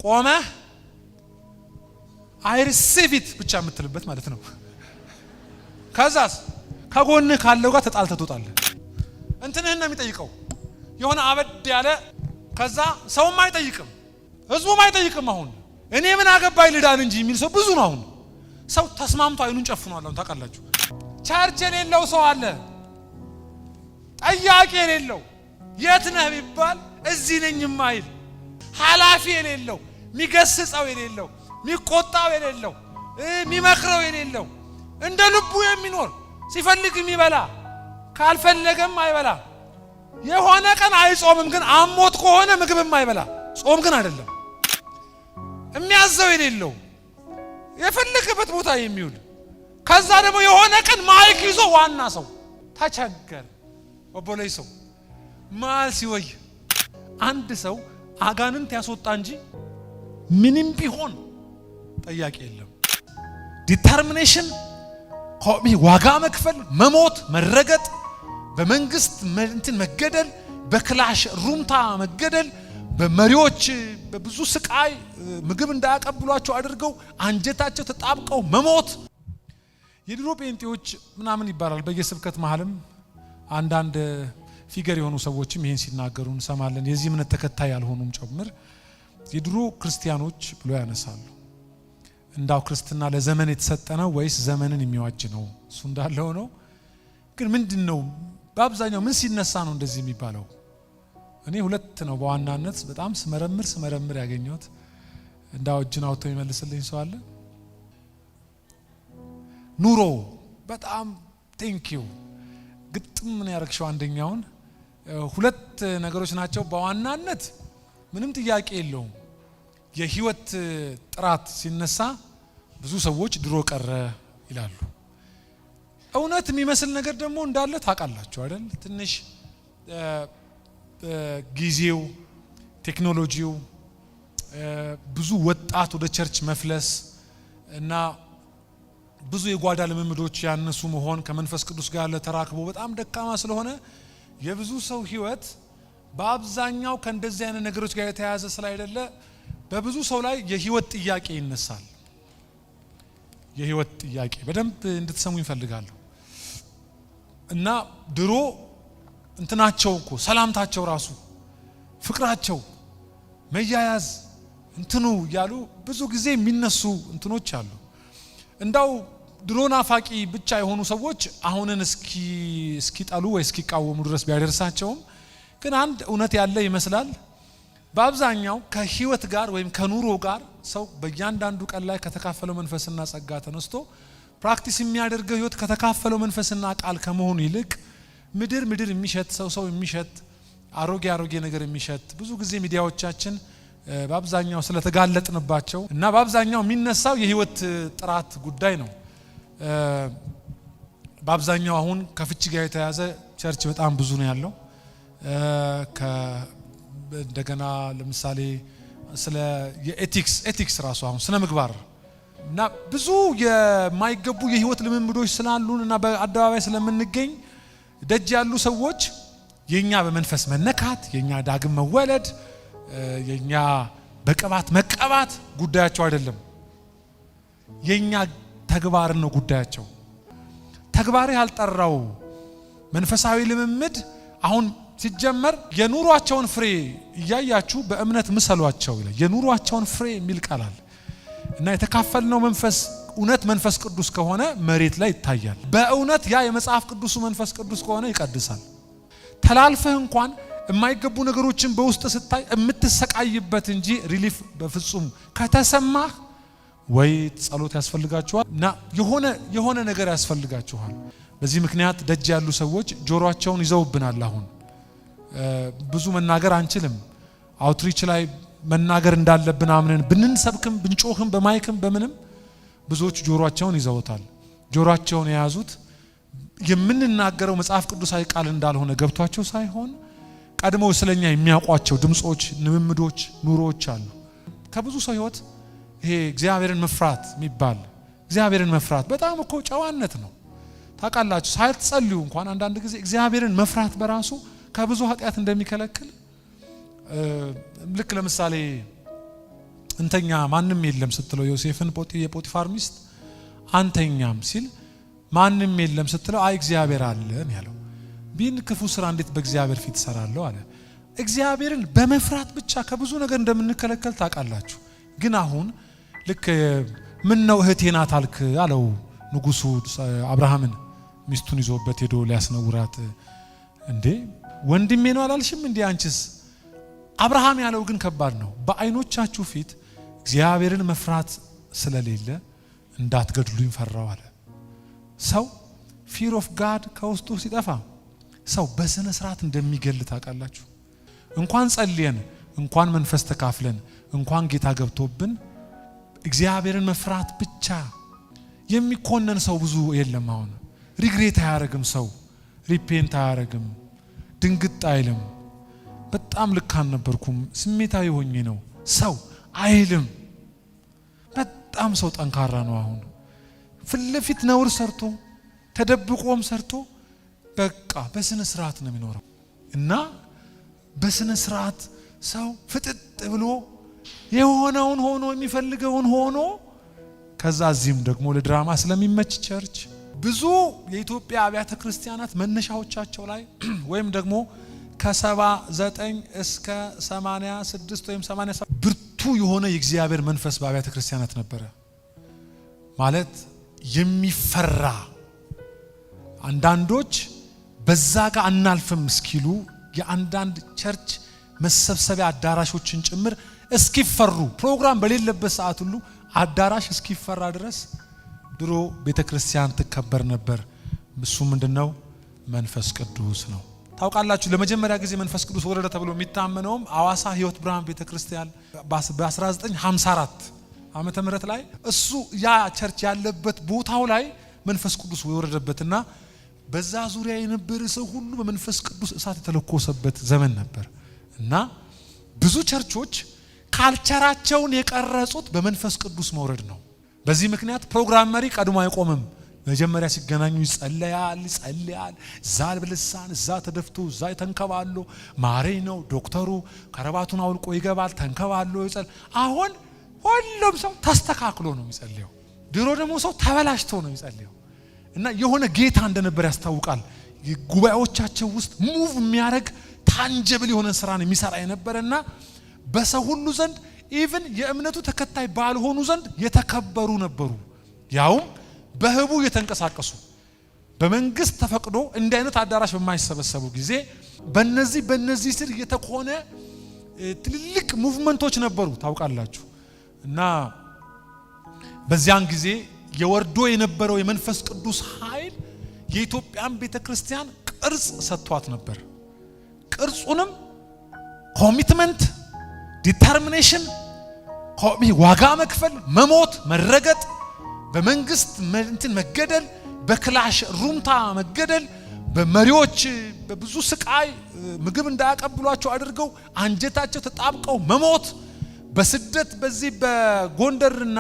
ቆመ I receive it ብቻ የምትልበት ማለት ነው። ከዛስ ከጎንህ ካለው ጋር ተጣልተህ ትወጣለህ። እንትንህን ነው የሚጠይቀው የሆነ አበድ ያለ ከዛ ሰውም አይጠይቅም ህዝቡም አይጠይቅም። አሁን እኔ ምን አገባኝ ልዳን እንጂ የሚል ሰው ብዙ ነው። አሁን ሰው ተስማምቶ አይኑን ጨፍኗል። አሁን ታውቃላችሁ ቻርጅ የሌለው ሰው አለ ጠያቂ የሌለው የት ነህ ቢባል እዚህ ነኝ የማይል ኃላፊ የሌለው ሚገስጸው የሌለው ሚቆጣው የሌለው ሚመክረው የሌለው እንደ ልቡ የሚኖር ሲፈልግ የሚበላ ካልፈለገም አይበላ የሆነ ቀን አይጾምም ግን አሞት ከሆነ ምግብም አይበላ ጾም ግን አይደለም የሚያዘው የሌለው የፈለገበት ቦታ የሚውል ከዛ ደግሞ የሆነ ቀን ማይክ ይዞ ዋና ሰው ተቸገር ወቦለይ ሰው ማል ሲወይ አንድ ሰው አጋንንት ያስወጣ እንጂ ምንም ቢሆን ጠያቂ የለም። ዲተርሚኔሽን ኮሚ ዋጋ መክፈል መሞት መረገጥ በመንግስት እንትን መገደል በክላሽ ሩምታ መገደል በመሪዎች በብዙ ስቃይ ምግብ እንዳያቀብሏቸው አድርገው አንጀታቸው ተጣብቀው መሞት የድሮ ጴንጤዎች ምናምን ይባላል። በየስብከት መሐልም አንዳንድ ፊገር የሆኑ ሰዎችም ይሄን ሲናገሩ እንሰማለን። የዚህ እምነት ተከታይ ያልሆኑም ጭምር የድሮ ክርስቲያኖች ብሎ ያነሳሉ። እንዳው ክርስትና ለዘመን የተሰጠ ነው ወይስ ዘመንን የሚዋጅ ነው? እሱ እንዳለው ነው። ግን ምንድነው በአብዛኛው ምን ሲነሳ ነው እንደዚህ የሚባለው? እኔ ሁለት ነው በዋናነት በጣም ስመረምር ያገኘሁት። እንዳው እጅን አውጥቶ ይመልስልኝ ሰው አለ? ኑሮ በጣም ቴንኪዩ ግጥም ምን ያረክሽው አንደኛውን ሁለት ነገሮች ናቸው በዋናነት ምንም ጥያቄ የለውም። የህይወት ጥራት ሲነሳ ብዙ ሰዎች ድሮ ቀረ ይላሉ። እውነት የሚመስል ነገር ደግሞ እንዳለ ታውቃላችሁ አይደል? ትንሽ ጊዜው ቴክኖሎጂው ብዙ ወጣት ወደ ቸርች መፍለስ እና ብዙ የጓዳ ልምምዶች ያነሱ መሆን ከመንፈስ ቅዱስ ጋር ለተራክቦ በጣም ደካማ ስለሆነ የብዙ ሰው ህይወት በአብዛኛው ከእንደዚህ አይነት ነገሮች ጋር የተያያዘ ስላይደለ በብዙ ሰው ላይ የህይወት ጥያቄ ይነሳል። የህይወት ጥያቄ በደንብ እንድትሰሙ ይፈልጋለሁ። እና ድሮ እንትናቸው እኮ ሰላምታቸው ራሱ ፍቅራቸው መያያዝ እንትኑ ያሉ ብዙ ጊዜ የሚነሱ እንትኖች አሉ። እንዳው ድሮ ናፋቂ ብቻ የሆኑ ሰዎች አሁንን እስኪጠሉ ወይ እስኪቃወሙ ድረስ ቢያደርሳቸውም ግን አንድ እውነት ያለ ይመስላል። በአብዛኛው ከህይወት ጋር ወይም ከኑሮ ጋር ሰው በእያንዳንዱ ቀን ላይ ከተካፈለው መንፈስና ጸጋ ተነስቶ ፕራክቲስ የሚያደርገው ህይወት ከተካፈለው መንፈስና ቃል ከመሆኑ ይልቅ ምድር የሚሸት ሰው የሚሸት አሮጌ ነገር የሚሸት ብዙ ጊዜ ሚዲያዎቻችን በአብዛኛው ስለተጋለጥንባቸው እና በአብዛኛው የሚነሳው የህይወት ጥራት ጉዳይ ነው። በአብዛኛው አሁን ከፍቺ ጋር የተያዘ ቸርች በጣም ብዙ ነው ያለው። እንደገና ለምሳሌ ስለ የኤቲክስ ራሱ አሁን ስነ ምግባር እና ብዙ የማይገቡ የህይወት ልምምዶች ስላሉን እና በአደባባይ ስለምንገኝ ደጅ ያሉ ሰዎች የኛ በመንፈስ መነካት የኛ ዳግም መወለድ የኛ በቅባት መቀባት ጉዳያቸው አይደለም። የኛ ተግባር ነው ጉዳያቸው። ተግባር ያልጠራው መንፈሳዊ ልምምድ አሁን ሲጀመር የኑሯቸውን ፍሬ እያያችሁ በእምነት ምሰሏቸው ይላል። የኑሯቸውን ፍሬ የሚል ቃል አለ እና የተካፈልነው መንፈስ እውነት መንፈስ ቅዱስ ከሆነ መሬት ላይ ይታያል። በእውነት ያ የመጽሐፍ ቅዱሱ መንፈስ ቅዱስ ከሆነ ይቀድሳል። ተላልፈህ እንኳን የማይገቡ ነገሮችን በውስጥ ስታይ የምትሰቃይበት እንጂ ሪሊፍ በፍጹም ከተሰማህ ወይ ጸሎት ያስፈልጋችኋል እና የሆነ ነገር ያስፈልጋችኋል። በዚህ ምክንያት ደጅ ያሉ ሰዎች ጆሮአቸውን ይዘውብናል። አሁን ብዙ መናገር አንችልም። አውትሪች ላይ መናገር እንዳለብን አምነን ብንንሰብክም ብንጮህም በማይክም በምንም ብዙዎች ጆሮአቸውን ይዘውታል። ጆሮአቸውን የያዙት የምንናገረው መጽሐፍ ቅዱሳዊ ቃል እንዳልሆነ ገብቷቸው ሳይሆን ቀድሞው ስለኛ የሚያውቋቸው ድምጾች፣ ንምምዶች፣ ኑሮዎች አሉ። ከብዙ ሰው ህይወት ይሄ እግዚአብሔርን መፍራት የሚባል እግዚአብሔርን መፍራት በጣም እኮ ጨዋነት ነው። ታውቃላችሁ ሳይጸልዩ እንኳን አንዳንድ ጊዜ እግዚአብሔርን መፍራት በራሱ ከብዙ ኃጢያት እንደሚከለክል ልክ ለምሳሌ እንተኛ ማንም የለም ስትለው ዮሴፍን የጶጢፋር ሚስት አንተኛም ሲል ማንም የለም ስትለው አይ እግዚአብሔር አለን ያለው። ቢን ክፉ ስራ እንዴት በእግዚአብሔር ፊት ሰራለሁ አለ። እግዚአብሔርን በመፍራት ብቻ ከብዙ ነገር እንደምንከለከል ታውቃላችሁ። ግን አሁን ልክ ምን ነው እህቴ ናት አልክ አለው ንጉሱ አብርሃምን ሚስቱን ይዞበት ሄዶ ሊያስነውራት። እንዴ ወንድሜ ነው አላልሽም እንዴ አንቺስ? አብርሃም ያለው ግን ከባድ ነው። በአይኖቻችሁ ፊት እግዚአብሔርን መፍራት ስለሌለ እንዳትገድሉኝ ፈራው አለ። ሰው ፊር ኦፍ ጋድ ከውስጡ ሲጠፋ ሰው በስነ ስርዓት እንደሚገል ታውቃላችሁ። እንኳን ጸልየን እንኳን መንፈስ ተካፍለን እንኳን ጌታ ገብቶብን እግዚአብሔርን መፍራት ብቻ የሚኮነን ሰው ብዙ የለም። አሁን ሪግሬት አያረግም፣ ሰው ሪፔንት አያረግም፣ ድንግጥ አይልም። በጣም ልክ አልነበርኩም ስሜታዊ ሆኜ ነው ሰው አይልም። በጣም ሰው ጠንካራ ነው። አሁን ፍለፊት ነውር ሰርቶ ተደብቆም ሰርቶ በቃ በስነ ስርዓት ነው የሚኖረው። እና በስነ ስርዓት ሰው ፍጥጥ ብሎ የሆነውን ሆኖ የሚፈልገውን ሆኖ ከዛ እዚህም ደግሞ ለድራማ ስለሚመች ቸርች ብዙ የኢትዮጵያ አብያተ ክርስቲያናት መነሻዎቻቸው ላይ ወይም ደግሞ ከ79 እስከ 86 ወይም 87 ብርቱ የሆነ የእግዚአብሔር መንፈስ በአብያተ ክርስቲያናት ነበረ። ማለት የሚፈራ አንዳንዶች በዛ ጋር አናልፍም እስኪሉ የአንዳንድ ቸርች መሰብሰቢያ አዳራሾችን ጭምር እስኪፈሩ ፕሮግራም በሌለበት ሰዓት ሁሉ አዳራሽ እስኪፈራ ድረስ ድሮ ቤተክርስቲያን ትከበር ነበር። እሱ ምንድነው? መንፈስ ቅዱስ ነው። ታውቃላችሁ ለመጀመሪያ ጊዜ መንፈስ ቅዱስ ወረደ ተብሎ የሚታመነውም አዋሳ ህይወት ብርሃን ቤተክርስቲያን በ1954 ዓመተ ምህረት ላይ እሱ ያ ቸርች ያለበት ቦታው ላይ መንፈስ ቅዱስ ወረደበትና በዛ ዙሪያ የነበረ ሰው ሁሉ በመንፈስ ቅዱስ እሳት የተለኮሰበት ዘመን ነበር። እና ብዙ ቸርቾች ካልቸራቸውን የቀረጹት በመንፈስ ቅዱስ መውረድ ነው። በዚህ ምክንያት ፕሮግራም መሪ ቀድሞ አይቆምም። መጀመሪያ ሲገናኙ ይጸልያል፣ እዛ በልሳን እዛ ተደፍቶ እዛ ተንከባሎ ማሬ ነው ዶክተሩ ከረባቱን አውልቆ ይገባል፣ ተንከባሎ ይጸል። አሁን ሁሉም ሰው ተስተካክሎ ነው የሚጸልየው። ድሮ ደግሞ ሰው ተበላሽቶ ነው የሚጸልየው። እና የሆነ ጌታ እንደነበር ያስታውቃል። ጉባኤዎቻቸው ውስጥ ሙቭ የሚያደርግ ታንጀብል የሆነ ስራን የሚሰራ የነበረና በሰው ሁሉ ዘንድ ኢቭን የእምነቱ ተከታይ ባልሆኑ ዘንድ የተከበሩ ነበሩ። ያውም በህቡ የተንቀሳቀሱ በመንግስት ተፈቅዶ እንዲህ አይነት አዳራሽ በማይሰበሰቡ ጊዜ በነዚህ ስር የተኮነ ትልልቅ ሙቭመንቶች ነበሩ ታውቃላችሁ። እና በዚያን ጊዜ የወርዶ የነበረው የመንፈስ ቅዱስ ኃይል የኢትዮጵያን ቤተክርስቲያን ቅርጽ ሰጥቷት ነበር። ቅርጹንም ኮሚትመንት፣ ዲተርሚኔሽን፣ ዋጋ መክፈል፣ መሞት፣ መረገጥ፣ በመንግስት መገደል፣ በክላሽ ሩምታ መገደል፣ በመሪዎች በብዙ ስቃይ ምግብ እንዳያቀብሏቸው አድርገው አንጀታቸው ተጣብቀው መሞት፣ በስደት በዚህ በጎንደርና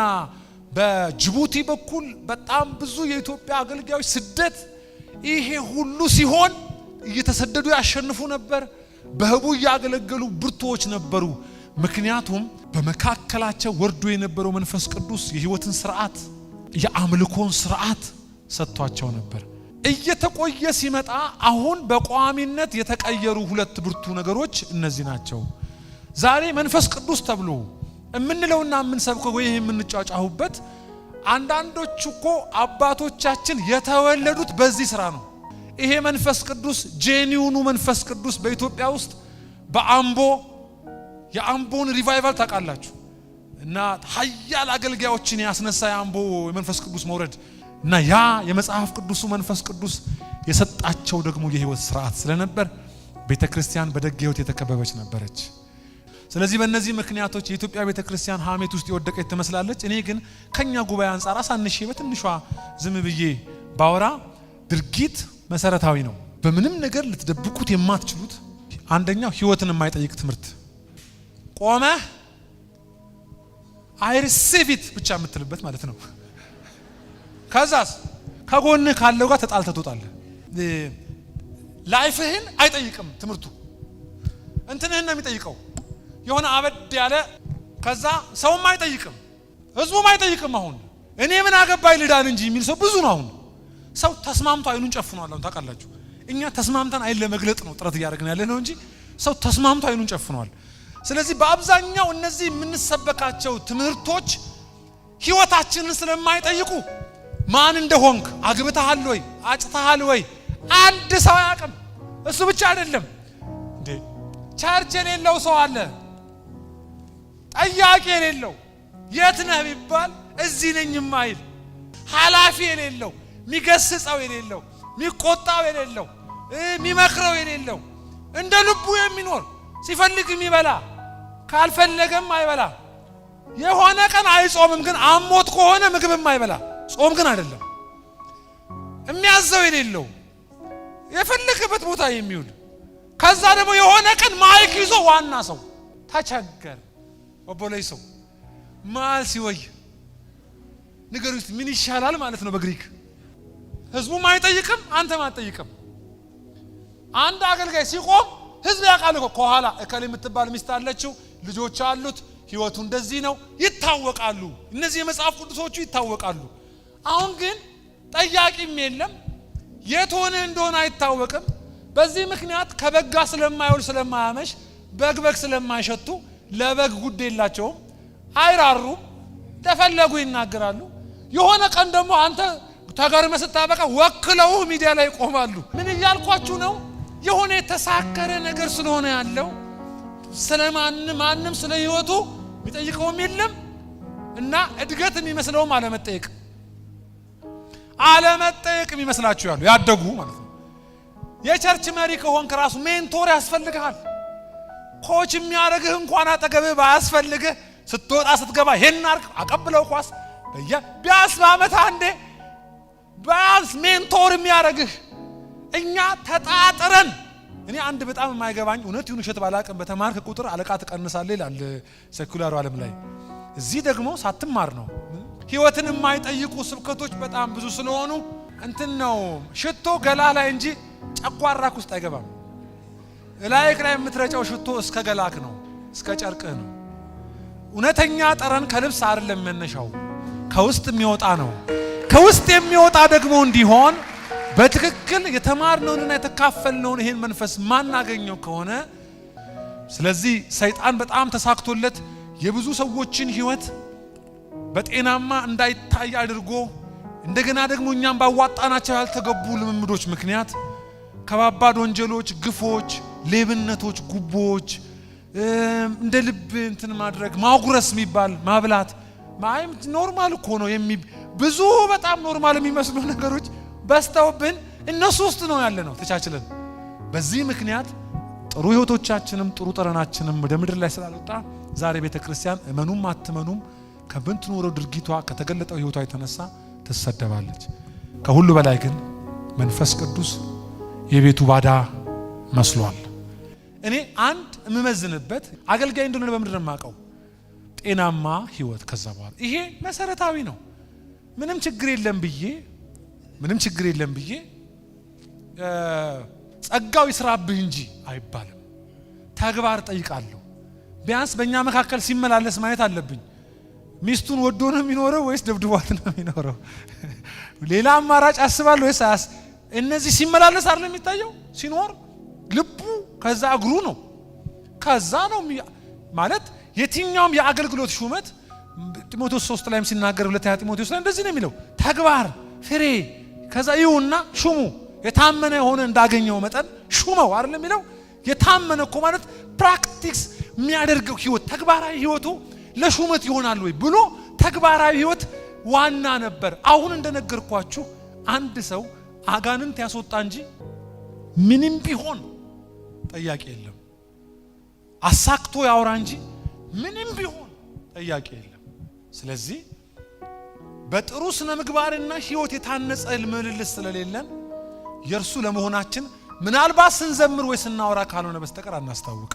በጅቡቲ በኩል በጣም ብዙ የኢትዮጵያ አገልጋዮች ስደት። ይሄ ሁሉ ሲሆን እየተሰደዱ ያሸንፉ ነበር። በህቡ ያገለገሉ ብርቱዎች ነበሩ። ምክንያቱም በመካከላቸው ወርዶ የነበረው መንፈስ ቅዱስ የህይወትን ስርዓት የአምልኮን ስርዓት ሰጥቷቸው ነበር። እየተቆየ ሲመጣ አሁን በቋሚነት የተቀየሩ ሁለት ብርቱ ነገሮች እነዚህ ናቸው። ዛሬ መንፈስ ቅዱስ ተብሎ እምንለውና እምንሰብከው ወይ የምንጫጫሁበት አንዳንዶቹ እኮ አባቶቻችን የተወለዱት በዚህ ስራ ነው። ይሄ መንፈስ ቅዱስ ጄኒውኑ መንፈስ ቅዱስ በኢትዮጵያ ውስጥ በአምቦ የአምቦን ሪቫይቫል ታውቃላችሁ። እና ኃያል አገልጋዮችን ያስነሳ የአምቦ የመንፈስ ቅዱስ መውረድ እና ያ የመጽሐፍ ቅዱሱ መንፈስ ቅዱስ የሰጣቸው ደግሞ የህይወት ስርዓት ስለነበር ቤተክርስቲያን በደግ ህይወት የተከበበች ነበረች። ስለዚህ በእነዚህ ምክንያቶች የኢትዮጵያ ቤተክርስቲያን ሐሜት ውስጥ የወደቀች ትመስላለች። እኔ ግን ከኛ ጉባኤ አንፃር አሳንሼ በትንሿ ዝም ብዬ ባወራ ድርጊት መሰረታዊ ነው። በምንም ነገር ልትደብቁት የማትችሉት አንደኛው ህይወትን የማይጠይቅ ትምህርት ቆመ አይ ሪሲቭ ኢት ብቻ የምትልበት ማለት ነው። ከዛስ ከጎንህ ካለው ጋር ተጣልተህ ትወጣለህ። ላይፍህን አይጠይቅም ትምህርቱ፣ እንትንህን ነው የሚጠይቀው። የሆነ አበድ ያለ ከዛ ሰውም አይጠይቅም ህዝቡም አይጠይቅም አሁን እኔ ምን አገባኝ ልዳን እንጂ የሚል ሰው ብዙ ነው አሁን ሰው ተስማምቶ አይኑን ጨፍኗል አሁን ታውቃላችሁ እኛ ተስማምተን አይን ለመግለጥ ነው ጥረት ያደርግን ያለ ነው እንጂ ሰው ተስማምቶ አይኑን ጨፍኗል ስለዚህ በአብዛኛው እነዚህ የምንሰበካቸው ትምህርቶች ህይወታችንን ስለማይጠይቁ ማን እንደሆንክ አግብተሃል ወይ አጭተሃል ወይ አንድ ሰው ያቀም እሱ ብቻ አይደለም እንዴ ቻርጅ የሌለው ሰው አለ ጠያቂ የሌለው የት ነህ ቢባል እዚህ ነኝ ማይል ሐላፊ የሌለው ሚገስጸው የሌለው ሚቆጣው የሌለው ሚመክረው የሌለው እንደ ልቡ የሚኖር ሲፈልግ የሚበላ ካልፈለገም አይበላ የሆነ ቀን አይጾምም ግን አሞት ከሆነ ምግብም አይበላ ጾም ግን አይደለም የሚያዘው የሌለው የፈለገበት ቦታ የሚውል ከዛ ደግሞ የሆነ ቀን ማይክ ይዞ ዋና ሰው ተቸገረ ወቦለይ ሰው ማል ሲወይ ንገሩት ምን ይሻላል ማለት ነው በግሪክ ህዝቡ ማይጠይቅም አንተ ማትጠይቅም አንድ አገልጋይ ሲቆም ህዝብ ያቃል ከኋላ እከሌ የምትባል ሚስት አለችው ልጆች አሉት ህይወቱ እንደዚህ ነው ይታወቃሉ እነዚህ የመጽሐፍ ቅዱሶቹ ይታወቃሉ አሁን ግን ጠያቂም የለም የት ሆነ እንደሆነ አይታወቅም በዚህ ምክንያት ከበጋ ስለማይውል ስለማያመሽ በግበግ ስለማይሸቱ ለበግ ጉድ የላቸውም አይራሩም ተፈለጉ ይናገራሉ የሆነ ቀን ደግሞ አንተ ተገርመህ ስታበቃ ወክለው ሚዲያ ላይ ቆማሉ ምን ይያልኳችሁ ነው የሆነ የተሳከረ ነገር ስለሆነ ያለው ስለማንም ስለ ህይወቱ የሚጠይቀውም የለም እና እድገት የሚመስለውም አለመጠየቅ የሚመስላችሁ ያሉ ያደጉ ማለት ነው የቸርች መሪ ከሆንክ ራሱ ሜንቶር ያስፈልጋል ኮች የሚያረግህ እንኳን አጠገብህ ባያስፈልግህ ስትወጣ ስትገባ ይሄን አርክ አቀብለው ኳስ ቢያስ በአመት አንዴ ባስ ሜንቶር የሚያረግህ እኛ ተጣጥረን እኔ አንድ በጣም የማይገባኝ እውነት ይሁን እሸት ባላቀም በተማርክ ቁጥር አለቃ ተቀንሳለህ ይላል ሴኩላሩ ዓለም ላይ እዚህ ደግሞ ሳትማር ነው ህይወትን የማይጠይቁ ስብከቶች በጣም ብዙ ስለሆኑ እንትን ነው ሽቶ ገላ ላይ እንጂ ጨጓራክ ውስጥ አይገባም ላይክ ላይ የምትረጨው ሽቶ እስከ ገላክ ነው እስከ ጨርቅህ ነው እውነተኛ ጠረን ከልብስ አይደለም መነሻው ከውስጥ የሚወጣ ነው ከውስጥ የሚወጣ ደግሞ እንዲሆን በትክክል የተማርነውንና የተካፈልነውን ይሄን መንፈስ ማናገኘው ከሆነ ስለዚህ ሰይጣን በጣም ተሳክቶለት የብዙ ሰዎችን ህይወት በጤናማ እንዳይታይ አድርጎ እንደገና ደግሞ እኛም ባዋጣናቸው ያልተገቡ ልምምዶች ምክንያት ከባባድ ወንጀሎች ግፎች ሌብነቶች ጉቦች እንደ ልብ እንትን ማድረግ ማጉረስ የሚባል ማብላት ማይም ኖርማል እኮ ነው ብዙ በጣም ኖርማል የሚመስሉ ነገሮች በስተውብን እነሱ ውስጥ ነው ያለ ነው ተቻችለን በዚህ ምክንያት ጥሩ ህይወቶቻችንም ጥሩ ጠረናችንም ወደ ምድር ላይ ስላልወጣ ዛሬ ቤተክርስቲያን እመኑም አትመኑም ከብንትኖረው ድርጊቷ ከተገለጠው ህይወቷ የተነሳ ትሰደባለች ከሁሉ በላይ ግን መንፈስ ቅዱስ የቤቱ ባዳ መስሏል እኔ አንድ እመመዝንበት አገልጋይ እንደሆነ በምድር ማቀው ጤናማ ህይወት ከዛ በኋላ ይሄ መሰረታዊ ነው ምንም ችግር የለም ብዬ ጸጋው ይስራብህ እንጂ አይባልም ተግባር ጠይቃለሁ ቢያንስ በእኛ መካከል ሲመላለስ ማየት አለብኝ ሚስቱን ወዶ ነው የሚኖረው ወይስ ደብድቧት ነው የሚኖረው ሌላ አማራጭ አስባለሁ ወይስ እነዚህ ሲመላለስ አይደል የሚታየው ሲኖር ልቡ ከዛ እግሩ ነው ከዛ ነው ማለት የትኛውም የአገልግሎት ሹመት ጢሞቴዎስ 3 ላይም ሲናገር ሁለተኛ ጢሞቴዎስ ላይ እንደዚህ ነው የሚለው ተግባር ፍሬ ከዛ ይሁንና ሹሙ የታመነ የሆነ እንዳገኘው መጠን ሹመው አይደል የሚለው የታመነ እኮ ማለት ፕራክቲክስ የሚያደርገው ህይወት ተግባራዊ ህይወቱ ለሹመት ይሆናል ወይ ብሎ ተግባራዊ ህይወት ዋና ነበር አሁን እንደነገርኳችሁ አንድ ሰው አጋንንት ያስወጣ እንጂ ምንም ቢሆን ጠያቂ የለም አሳክቶ ያወራ እንጂ ምንም ቢሆን ጠያቂ የለም ስለዚህ በጥሩ ስነ ምግባርና ህይወት የታነጸ ምልልስ ስለሌለን የርሱ ለመሆናችን ምናልባት ስንዘምር ወይ ስናወራ ካልሆነ በስተቀር አናስታውቅ